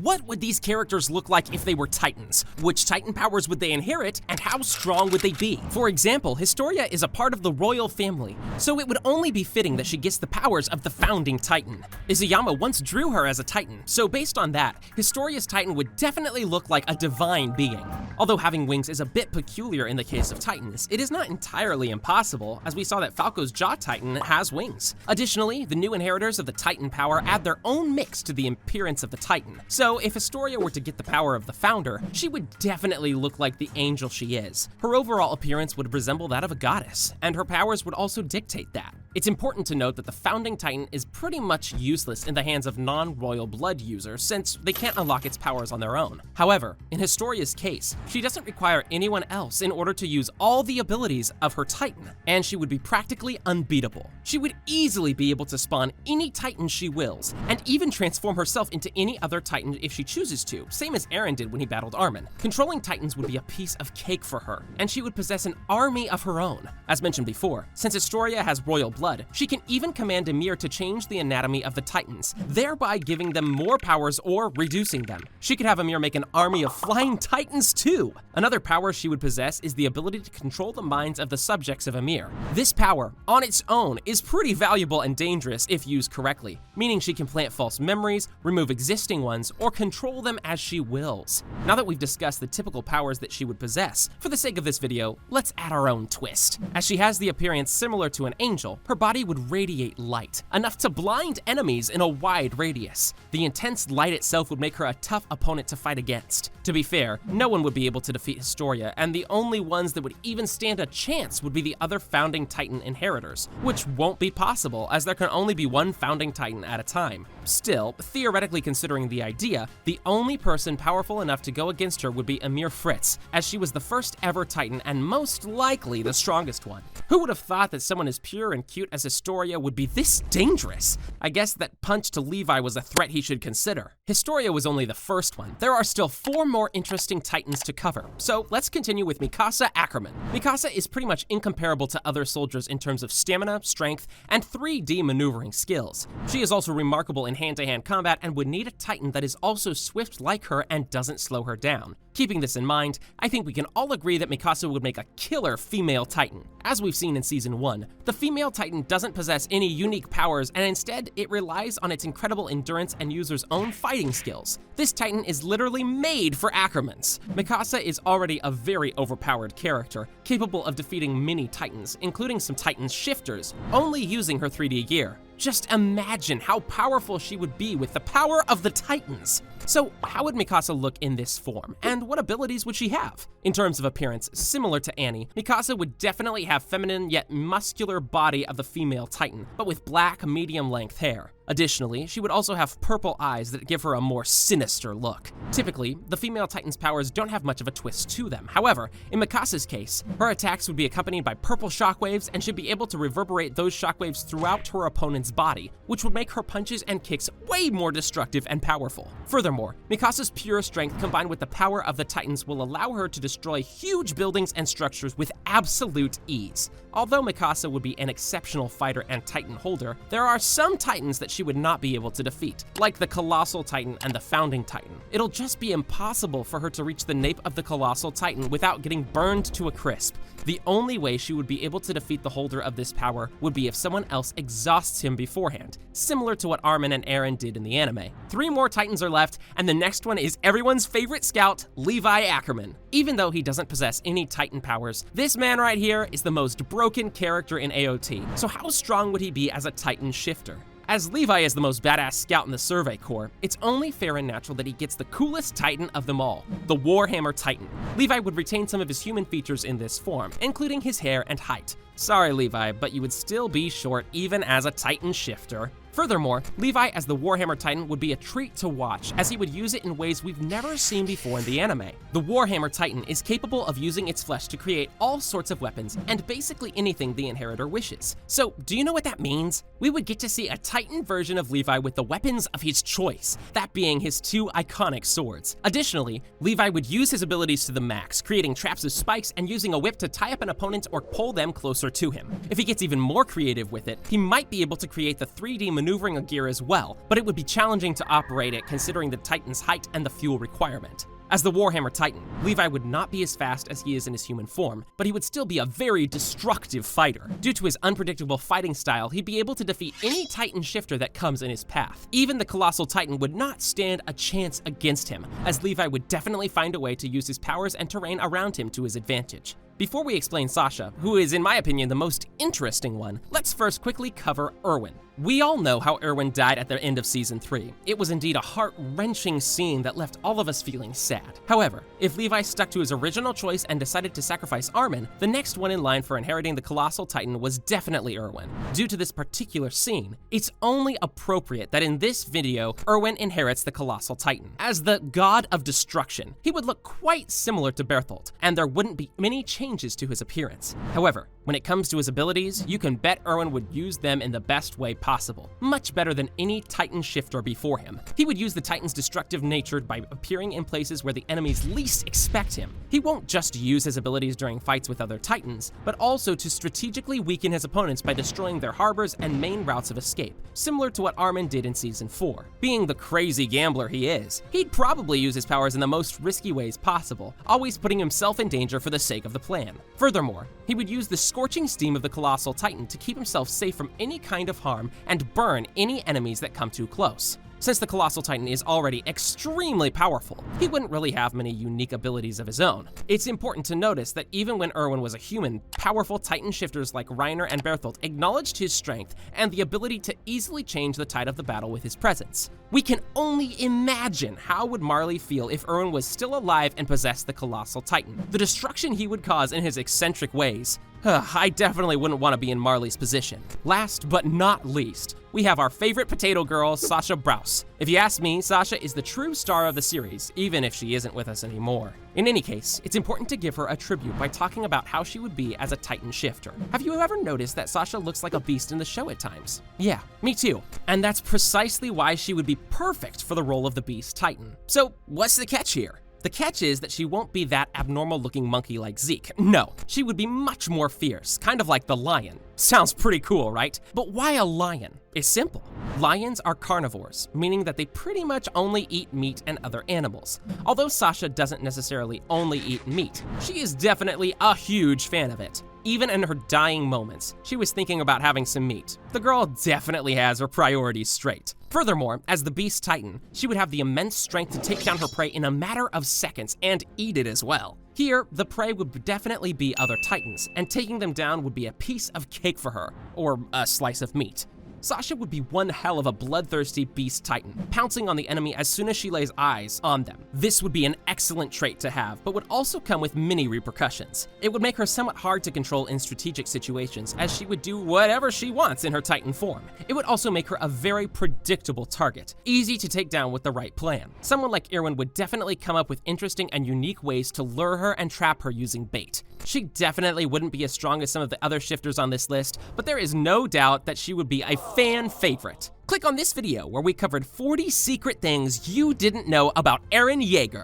What would these characters look like if they were Titans? Which Titan powers would they inherit, and how strong would they be? For example, Historia is a part of the royal family, so it would only be fitting that she gets the powers of the founding Titan. Izayama once drew her as a Titan, so based on that, Historia's Titan would definitely look like a divine being. Although having wings is a bit peculiar in the case of Titans, it is not entirely impossible, as we saw that Falco's Jaw Titan has wings. Additionally, the new inheritors of the Titan power add their own mix to the appearance of the Titan. So if Historia were to get the power of the founder, she would definitely look like the angel she is. Her overall appearance would resemble that of a goddess, and her powers would also dictate that. It's important to note that the founding Titan is pretty much useless in the hands of non-royal blood users since they can't unlock its powers on their own. However, in Historia's case, she doesn't require anyone else in order to use all the abilities of her Titan, and she would be practically unbeatable. She would easily be able to spawn any Titan she wills, and even transform herself into any other Titan if she chooses to, same as Eren did when he battled Armin. Controlling Titans would be a piece of cake for her, and she would possess an army of her own. As mentioned before, since Historia has royal blood, she can even command Ymir to change the anatomy of the Titans, thereby giving them more powers or reducing them. She could have Ymir make an army of flying Titans too! Another power she would possess is the ability to control the minds of the subjects of Ymir. This power, on its own, is pretty valuable and dangerous if used correctly, meaning she can plant false memories, remove existing ones, or control them as she wills. Now that we've discussed the typical powers that she would possess, for the sake of this video, let's add our own twist. As she has the appearance similar to an angel, her body would radiate light, enough to blind enemies in a wide radius. The intense light itself would make her a tough opponent to fight against. To be fair, no one would be able to defeat Historia, and the only ones that would even stand a chance would be the other founding Titan inheritors, which won't be possible as there can only be one founding Titan at a time. Still, theoretically considering the idea, the only person powerful enough to go against her would be Ymir Fritz, as she was the first ever Titan and most likely the strongest one. Who would have thought that someone as pure and cute as Historia would be this dangerous? I guess that punch to Levi was a threat he should consider. Historia was only the first one. There are still 4 more interesting Titans to cover, so let's continue with Mikasa Ackerman. Mikasa is pretty much incomparable to other soldiers in terms of stamina, strength, and 3D maneuvering skills. She is also remarkable in hand-to-hand combat and would need a Titan that is also swift like her and doesn't slow her down. Keeping this in mind, I think we can all agree that Mikasa would make a killer female Titan. As we've seen in Season 1, the female Titan doesn't possess any unique powers, and instead it relies on its incredible endurance and user's own fighting skills. This Titan is literally made for Ackermans. Mikasa is already a very overpowered character, capable of defeating many Titans, including some Titan shifters, only using her 3D gear. Just imagine how powerful she would be with the power of the Titans. So how would Mikasa look in this form, and what abilities would she have? In terms of appearance, similar to Annie, Mikasa would definitely have feminine yet muscular body of the female Titan, but with black, medium-length hair. Additionally, she would also have purple eyes that give her a more sinister look. Typically, the female Titan's powers don't have much of a twist to them. However, in Mikasa's case, her attacks would be accompanied by purple shockwaves and should be able to reverberate those shockwaves throughout her opponent's body, which would make her punches and kicks way more destructive and powerful. Furthermore, Mikasa's pure strength combined with the power of the Titans will allow her to destroy huge buildings and structures with absolute ease. Although Mikasa would be an exceptional fighter and Titan holder, there are some Titans that she would not be able to defeat, like the Colossal Titan and the Founding Titan. It'll just be impossible for her to reach the nape of the Colossal Titan without getting burned to a crisp. The only way she would be able to defeat the holder of this power would be if someone else exhausts him beforehand, similar to what Armin and Eren did in the anime. 3 more Titans are left, and the next one is everyone's favorite scout, Levi Ackerman. Even though he doesn't possess any Titan powers, this man right here is the most broken character in AOT. So how strong would he be as a Titan shifter? As Levi is the most badass scout in the Survey Corps, it's only fair and natural that he gets the coolest Titan of them all, the Warhammer Titan. Levi would retain some of his human features in this form, including his hair and height. Sorry Levi, but you would still be short even as a Titan shifter. Furthermore, Levi as the Warhammer Titan would be a treat to watch, as he would use it in ways we've never seen before in the anime. The Warhammer Titan is capable of using its flesh to create all sorts of weapons, and basically anything the inheritor wishes. So, do you know what that means? We would get to see a Titan version of Levi with the weapons of his choice, that being his 2 iconic swords. Additionally, Levi would use his abilities to the max, creating traps of spikes and using a whip to tie up an opponent or pull them closer to him. If he gets even more creative with it, he might be able to create the 3D maneuvering a gear as well, but it would be challenging to operate it considering the Titan's height and the fuel requirement. As the Warhammer Titan, Levi would not be as fast as he is in his human form, but he would still be a very destructive fighter. Due to his unpredictable fighting style, he'd be able to defeat any Titan shifter that comes in his path. Even the Colossal Titan would not stand a chance against him, as Levi would definitely find a way to use his powers and terrain around him to his advantage. Before we explain Sasha, who is in my opinion the most interesting one, let's first quickly cover Erwin. We all know how Erwin died at the end of Season 3. It was indeed a heart-wrenching scene that left all of us feeling sad. However, if Levi stuck to his original choice and decided to sacrifice Armin, the next one in line for inheriting the Colossal Titan was definitely Erwin. Due to this particular scene, it's only appropriate that in this video, Erwin inherits the Colossal Titan. As the God of Destruction, he would look quite similar to 𝗲𝗏𝗏, and there wouldn't be many changes to his appearance. However, when it comes to his abilities, you can bet Erwin would use them in the best way possible, much better than any Titan shifter before him. He would use the Titan's destructive nature by appearing in places where the enemies least expect him. He won't just use his abilities during fights with other Titans, but also to strategically weaken his opponents by destroying their harbors and main routes of escape, similar to what Armin did in Season 4. Being the crazy gambler he is, he'd probably use his powers in the most risky ways possible, always putting himself in danger for the sake of the plan. Furthermore, he would use the scorching steam of the Colossal Titan to keep himself safe from any kind of harm and burn any enemies that come too close. Since the Colossal Titan is already extremely powerful, he wouldn't really have many unique abilities of his own. It's important to notice that even when Erwin was a human, powerful Titan shifters like Reiner and 𝗲𝗏𝗏 acknowledged his strength and the ability to easily change the tide of the battle with his presence. We can only imagine how would Marley feel if Erwin was still alive and possessed the Colossal Titan. The destruction he would cause in his eccentric ways. I definitely wouldn't want to be in Marley's position. Last but not least, we have our favorite potato girl, Sasha Browse. If you ask me, Sasha is the true star of the series, even if she isn't with us anymore. In any case, it's important to give her a tribute by talking about how she would be as a Titan shifter. Have you ever noticed that Sasha looks like a beast in the show at times? Yeah, me too. And that's precisely why she would be perfect for the role of the Beast Titan. So what's the catch here? The catch is that she won't be that abnormal-looking monkey like Zeke. No, she would be much more fierce, kind of like the lion. Sounds pretty cool, right? But why a lion? It's simple. Lions are carnivores, meaning that they pretty much only eat meat and other animals. Although Sasha doesn't necessarily only eat meat, she is definitely a huge fan of it. Even in her dying moments, she was thinking about having some meat. The girl definitely has her priorities straight. Furthermore, as the Beast Titan, she would have the immense strength to take down her prey in a matter of seconds and eat it as well. Here, the prey would definitely be other Titans, and taking them down would be a piece of cake for her, or a slice of meat. Sasha would be one hell of a bloodthirsty Beast Titan, pouncing on the enemy as soon as she lays eyes on them. This would be an excellent trait to have, but would also come with many repercussions. It would make her somewhat hard to control in strategic situations, as she would do whatever she wants in her Titan form. It would also make her a very predictable target, easy to take down with the right plan. Someone like Erwin would definitely come up with interesting and unique ways to lure her and trap her using bait. She definitely wouldn't be as strong as some of the other shifters on this list, but there is no doubt that she would be a fan favorite. Click on this video where we covered 40 secret things you didn't know about Eren Yeager.